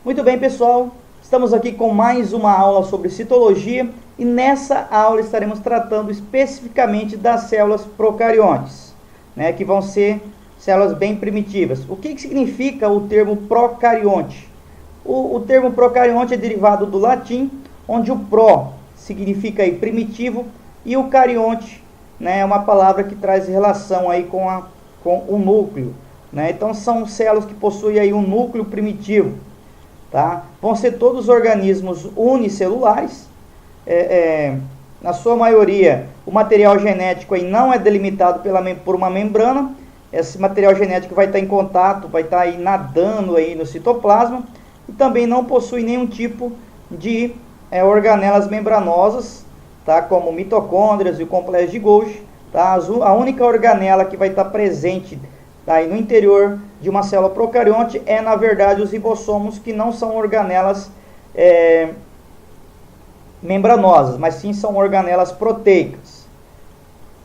Muito bem, pessoal, estamos aqui com mais uma aula sobre citologia e nessa aula estaremos tratando especificamente das células procariontes, né, que vão ser células bem primitivas. O que significa o termo procarionte? O termo procarionte é derivado do latim, onde o pro significa aí primitivo e o carionte, né, é uma palavra que traz relação aí com o núcleo, né? Então são células que possuem aí um núcleo primitivo, tá? Vão ser todos organismos unicelulares, na sua maioria o material genético aí não é delimitado por uma membrana. Esse material genético vai estar em contato, vai estar aí nadando aí no citoplasma e também não possui nenhum tipo de organelas membranosas, tá? Como mitocôndrias e o complexo de Golgi, tá? A única organela que vai estar presente aí no interior de uma célula procarionte é, na verdade, os ribossomos, que não são organelas membranosas, mas sim são organelas proteicas.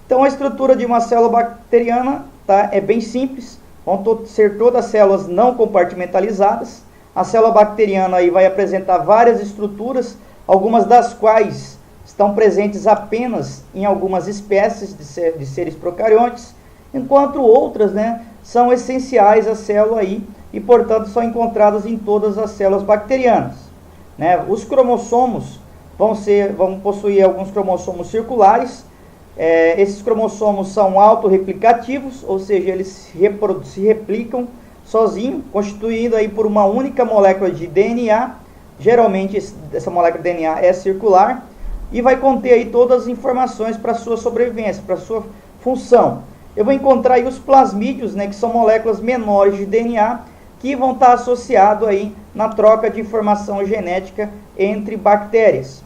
Então a estrutura de uma célula bacteriana, tá, é bem simples, vão ser todas células não compartimentalizadas. A célula bacteriana aí vai apresentar várias estruturas, algumas das quais estão presentes apenas em algumas espécies de seres procariontes, enquanto outras, né, são essenciais à célula aí e, portanto, são encontradas em todas as células bacterianas, né? Os cromossomos vão possuir alguns cromossomos circulares. Esses cromossomos são autorreplicativos, ou seja, eles se replicam sozinhos, constituído aí por uma única molécula de DNA. Geralmente essa molécula de DNA é circular e vai conter aí todas as informações para sua sobrevivência, para sua função. Eu vou encontrar aí os plasmídeos, né, que são moléculas menores de DNA, que vão estar associados aí na troca de informação genética entre bactérias.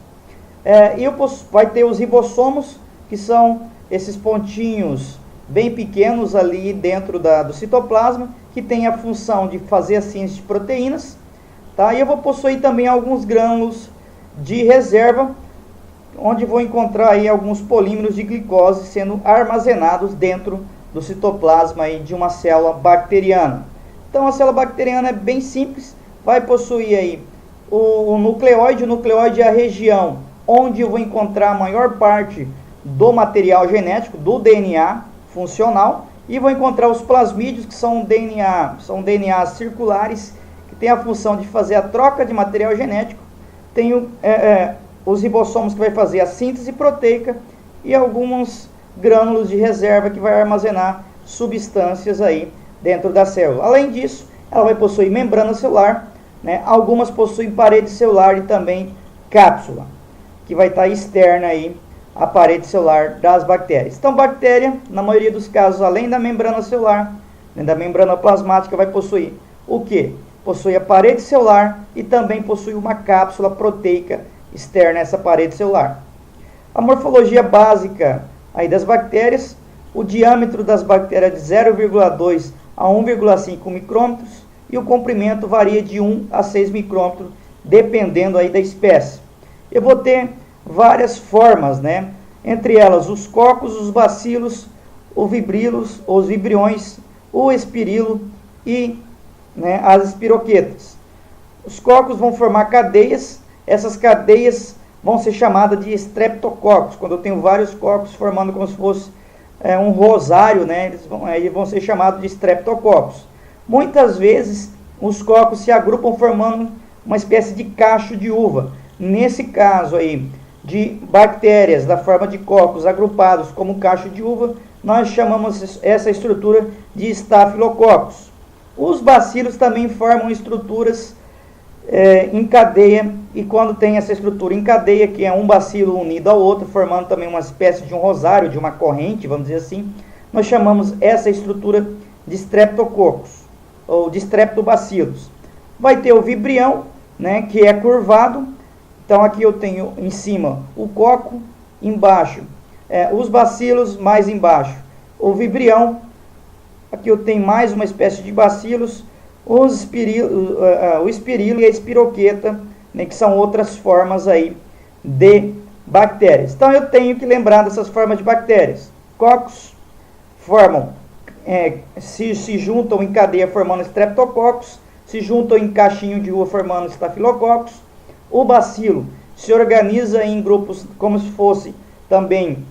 Vai ter os ribossomos, que são esses pontinhos bem pequenos ali dentro do citoplasma, que tem a função de fazer a síntese de proteínas, tá? E eu vou possuir também alguns grânulos de reserva, onde vou encontrar aí alguns polímeros de glicose sendo armazenados dentro do citoplasma aí de uma célula bacteriana. Então a célula bacteriana é bem simples, vai possuir aí o nucleóide. O nucleóide é a região onde eu vou encontrar a maior parte do material genético, do DNA funcional, e vou encontrar os plasmídeos, que são DNAs circulares, que tem a função de fazer a troca de material genético. Tenho os ribossomos, que vai fazer a síntese proteica, e alguns grânulos de reserva, que vai armazenar substâncias aí dentro da célula. Além disso, ela vai possuir membrana celular, né? Algumas possuem parede celular e também cápsula, que vai estar externa aí à parede celular das bactérias. Então, bactéria, na maioria dos casos, além da membrana celular, né, da membrana plasmática, vai possuir o quê? Possui a parede celular e também possui uma cápsula proteica externa a essa parede celular. A morfologia básica aí das bactérias: o diâmetro das bactérias é de 0,2 a 1,5 micrômetros e o comprimento varia de 1 a 6 micrômetros, dependendo aí da espécie. Eu vou ter várias formas, né? Entre elas os cocos, os bacilos, os vibrilos, os vibriões, o espirilo e, né, as espiroquetas. Os cocos vão formar cadeias. Essas cadeias vão ser chamadas de streptococcus, quando eu tenho vários cocos formando como se fosse um rosário, né? Eles vão ser chamados de streptococcus. Muitas vezes os cocos se agrupam formando uma espécie de cacho de uva. Nesse caso aí de bactérias da forma de cocos agrupados como cacho de uva, nós chamamos essa estrutura de Staphylococcus. Os bacilos também formam estruturas em cadeia, e quando tem essa estrutura em cadeia, que é um bacilo unido ao outro, formando também uma espécie de um rosário, de uma corrente, vamos dizer assim, nós chamamos essa estrutura de Streptococcus, ou de Streptobacilos. Vai ter o vibrião, né, que é curvado. Então aqui eu tenho em cima o coco, embaixo os bacilos, mais embaixo o vibrião. Aqui eu tenho mais uma espécie de bacilos, o espirilo e a espiroqueta, né, que são outras formas aí de bactérias. Então eu tenho que lembrar dessas formas de bactérias. Cocos formam, se juntam em cadeia formando streptococcus, se juntam em caixinho de uva formando estafilococos. O bacilo se organiza em grupos como se fosse também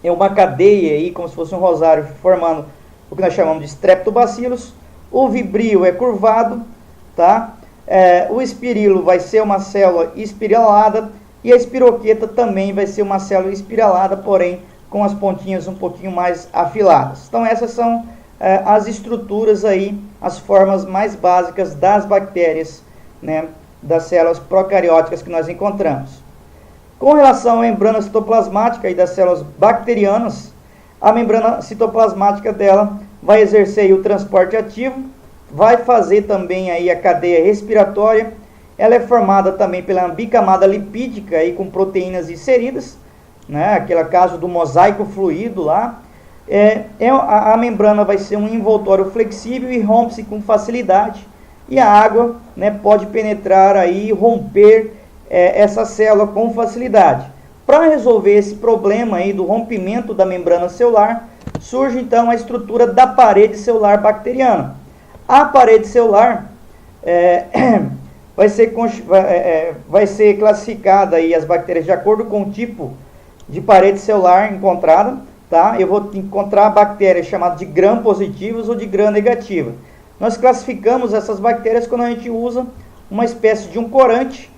uma cadeia, aí, como se fosse um rosário, formando o que nós chamamos de streptobacilos. O vibrio é curvado, tá? O espirilo vai ser uma célula espiralada e a espiroqueta também vai ser uma célula espiralada, porém com as pontinhas um pouquinho mais afiladas. Então essas são as estruturas aí, as formas mais básicas das bactérias, né, das células procarióticas que nós encontramos. Com relação à membrana citoplasmática e das células bacterianas, a membrana citoplasmática dela vai exercer aí o transporte ativo, vai fazer também aí a cadeia respiratória. Ela é formada também pela bicamada lipídica aí com proteínas inseridas, né? Aquele caso do mosaico fluido lá. A membrana vai ser um envoltório flexível e rompe-se com facilidade. E a água, né, pode penetrar aí e romper essa célula com facilidade. Para resolver esse problema aí do rompimento da membrana celular, surge então a estrutura da parede celular bacteriana. A parede celular vai ser classificada aí as bactérias de acordo com o tipo de parede celular encontrada, tá? Eu vou encontrar bactérias chamadas de gram-positivas ou de gram-negativas. Nós classificamos essas bactérias quando a gente usa uma espécie de um corante.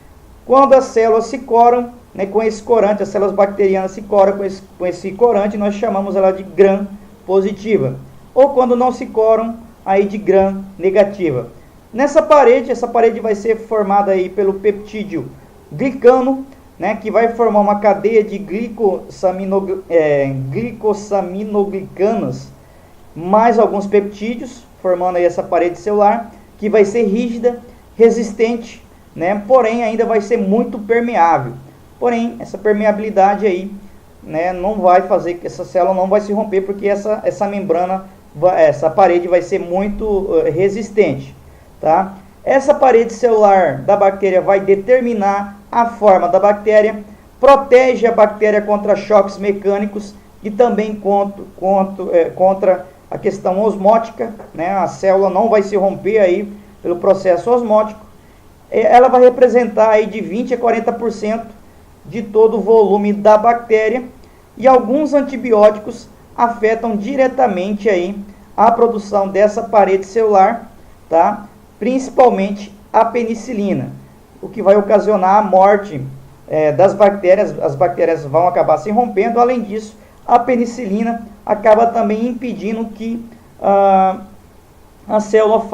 Quando as células se coram, né, com esse corante, as células bacterianas se coram com esse corante, nós chamamos ela de gram-positiva. Ou quando não se coram, aí de gram-negativa. Essa parede vai ser formada aí pelo peptídeo glicano, né, que vai formar uma cadeia de glicosaminoglicanas, mais alguns peptídeos, formando aí essa parede celular, que vai ser rígida, resistente, né, porém ainda vai ser muito permeável. Porém, essa permeabilidade aí, né, não vai fazer que essa célula não vai se romper, porque essa membrana, essa parede vai ser muito resistente, tá? Essa parede celular da bactéria vai determinar a forma da bactéria, protege a bactéria contra choques mecânicos e também contra a questão osmótica, né? A célula não vai se romper aí pelo processo osmótico. Ela vai representar aí de 20 a 40% de todo o volume da bactéria, e alguns antibióticos afetam diretamente aí a produção dessa parede celular, tá? Principalmente a penicilina, o que vai ocasionar a morte das bactérias. As bactérias vão acabar se rompendo. Além disso, a penicilina acaba também impedindo que a célula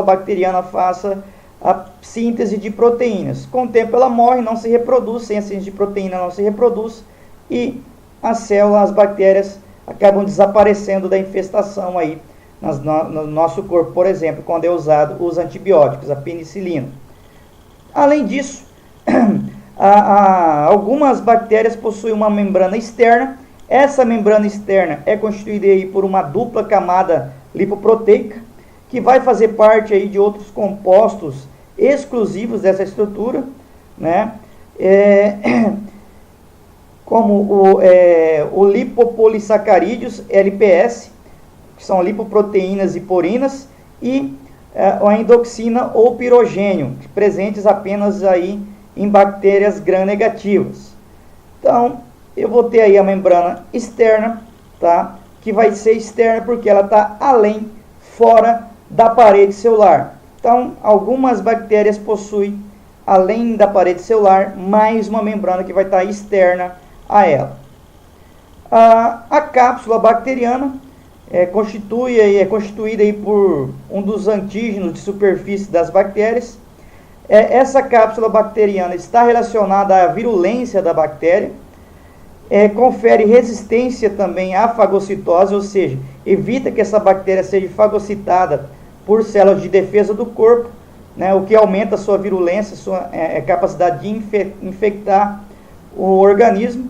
bacteriana faça a síntese de proteínas. Com o tempo ela morre, não se reproduz, sem a síntese de proteína não se reproduz, e as bactérias acabam desaparecendo da infestação aí no nosso corpo, por exemplo, quando é usado os antibióticos, a penicilina. Além disso, algumas bactérias possuem uma membrana externa. Essa membrana externa é constituída aí por uma dupla camada lipoproteica, que vai fazer parte aí de outros compostos exclusivos dessa estrutura, né? Como o lipopolissacarídeos, LPS, que são lipoproteínas e porinas, e a endoxina ou pirogênio, presentes apenas aí em bactérias gram-negativas. Então, eu vou ter aí a membrana externa, tá? Que vai ser externa porque ela está fora da parede celular. Então, algumas bactérias possuem, além da parede celular, mais uma membrana que vai estar externa a ela. A cápsula bacteriana é constituída aí por um dos antígenos de superfície das bactérias. Essa cápsula bacteriana está relacionada à virulência da bactéria, confere resistência também à fagocitose, ou seja, evita que essa bactéria seja fagocitada por células de defesa do corpo, né, o que aumenta a sua virulência, sua capacidade de infectar o organismo.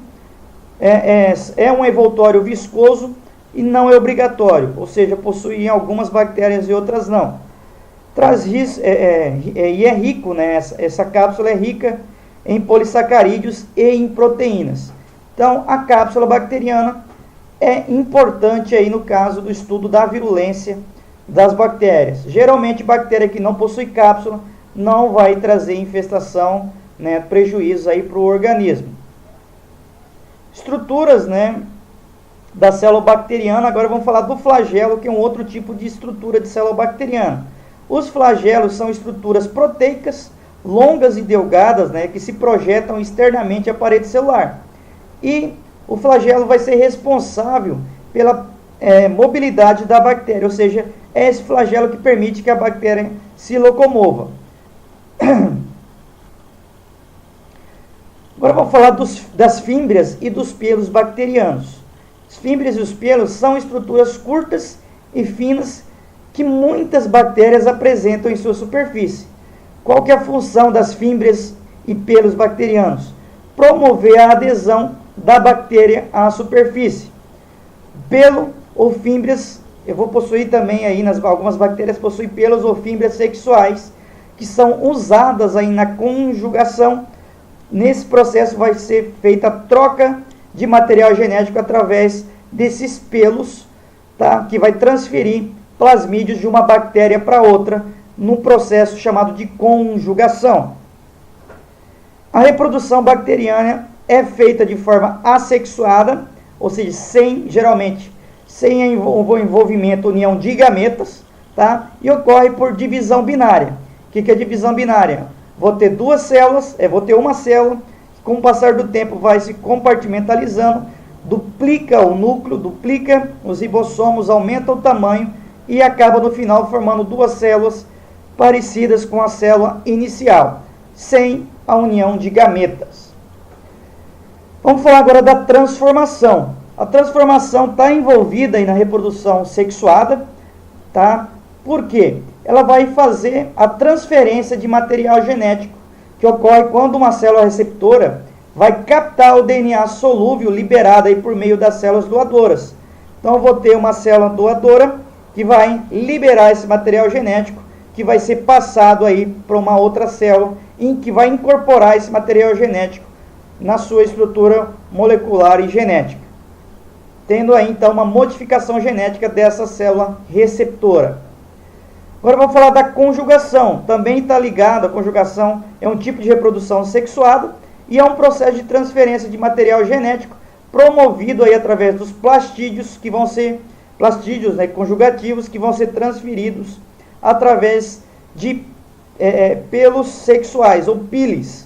É um envoltório viscoso e não é obrigatório, ou seja, possui em algumas bactérias e outras não. É rico, né, essa cápsula é rica em polissacarídeos e em proteínas. Então, a cápsula bacteriana é importante aí no caso do estudo da virulência das bactérias. Geralmente, bactéria que não possui cápsula não vai trazer infestação, né, prejuízo aí para o organismo. Estruturas, né, da célula bacteriana. Agora vamos falar do flagelo, que é um outro tipo de estrutura de célula bacteriana. Os flagelos são estruturas proteicas, longas e delgadas, né, que se projetam externamente à parede celular. E o flagelo vai ser responsável pela mobilidade da bactéria, ou seja, é esse flagelo que permite que a bactéria se locomova. Agora vamos falar das fímbrias e dos pelos bacterianos. As fímbrias e os pelos são estruturas curtas e finas que muitas bactérias apresentam em sua superfície. Qual que é a função das fímbrias e pelos bacterianos? Promover a adesão da bactéria à superfície. Pelo ou fímbrias, eu vou possuir também aí, algumas bactérias possuem pelos ou fímbrias sexuais, que são usadas aí na conjugação. Nesse processo vai ser feita a troca de material genético através desses pelos, tá? Que vai transferir plasmídios de uma bactéria para outra, num processo chamado de conjugação. A reprodução bacteriana é feita de forma assexuada, ou seja, geralmente sem o envolvimento, união de gametas, tá? E ocorre por divisão binária. O que é divisão binária? Vou ter duas células, vou ter uma célula, que com o passar do tempo vai se compartimentalizando, duplica o núcleo, duplica os ribossomos, aumenta o tamanho e acaba no final formando duas células parecidas com a célula inicial, sem a união de gametas. Vamos falar agora da transformação. A transformação está envolvida aí na reprodução sexuada, tá? Por quê? Ela vai fazer a transferência de material genético, que ocorre quando uma célula receptora vai captar o DNA solúvel liberado aí por meio das células doadoras. Então eu vou ter uma célula doadora que vai liberar esse material genético, que vai ser passado aí para uma outra célula, em que vai incorporar esse material genético na sua estrutura molecular e genética, tendo aí então uma modificação genética dessa célula receptora. Agora vamos falar da conjugação. Também está ligado, a conjugação é um tipo de reprodução sexuada e é um processo de transferência de material genético promovido aí através dos plastídeos, que vão ser plastídeos, né, conjugativos, que vão ser transferidos através de pelos sexuais, ou piles.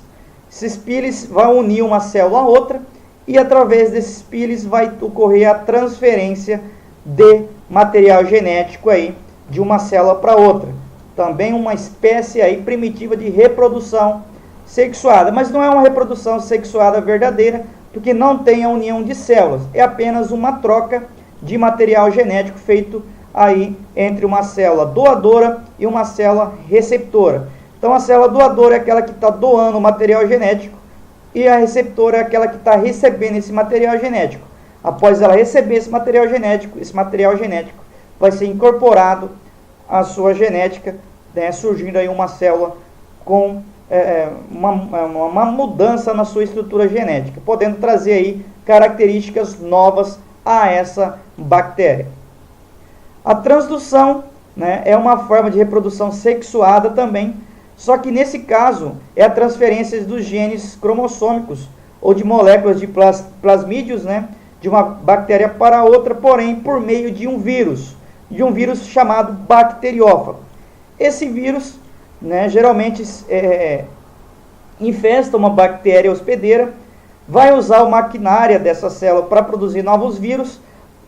Esses piles vão unir uma célula a outra e através desses piles vai ocorrer a transferência de material genético aí de uma célula para outra. Também uma espécie aí primitiva de reprodução sexuada, mas não é uma reprodução sexuada verdadeira, porque não tem a união de células. É apenas uma troca de material genético feito aí entre uma célula doadora e uma célula receptora. Então a célula doadora é aquela que está doando o material genético e a receptora é aquela que está recebendo esse material genético. Após ela receber esse material genético vai ser incorporado à sua genética, né, surgindo aí uma célula com uma mudança na sua estrutura genética, podendo trazer aí características novas a essa bactéria. A transdução, né, é uma forma de reprodução sexuada também, só que nesse caso é a transferência dos genes cromossômicos ou de moléculas de plasmídios, né, de uma bactéria para outra, porém por meio de um vírus chamado bacteriófago. Esse vírus, né, geralmente infesta uma bactéria hospedeira, vai usar a maquinária dessa célula para produzir novos vírus,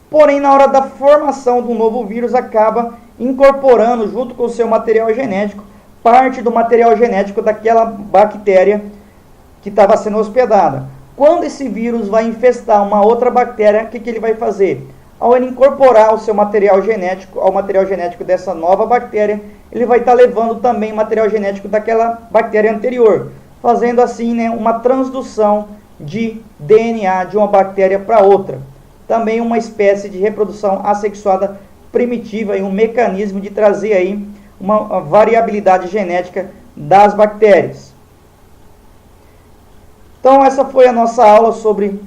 porém na hora da formação do novo vírus acaba incorporando junto com o seu material genético parte do material genético daquela bactéria que estava sendo hospedada. Quando esse vírus vai infestar uma outra bactéria, o que ele vai fazer? Ao ele incorporar o seu material genético ao material genético dessa nova bactéria, ele vai estar levando também o material genético daquela bactéria anterior, fazendo assim, né, uma transdução de DNA de uma bactéria para outra. Também uma espécie de reprodução assexuada primitiva e um mecanismo de trazer aí uma variabilidade genética das bactérias. Então essa foi a nossa aula sobre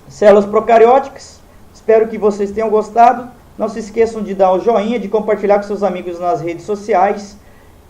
células procarióticas. Espero que vocês tenham gostado. Não se esqueçam de dar o joinha, de compartilhar com seus amigos nas redes sociais.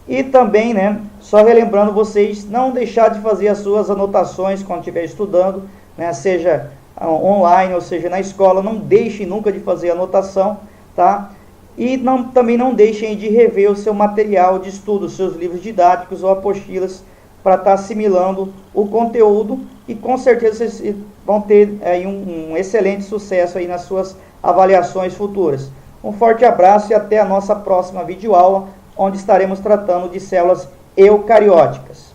E também, né, só relembrando vocês, não deixar de fazer as suas anotações quando estiver estudando, né, seja online ou seja na escola. Não deixem nunca de fazer anotação, tá? E também não deixem de rever o seu material de estudo, seus livros didáticos ou apostilas, para estar assimilando o conteúdo, e com certeza vocês vão ter aí um excelente sucesso aí nas suas avaliações futuras. Um forte abraço e até a nossa próxima videoaula, onde estaremos tratando de células eucarióticas.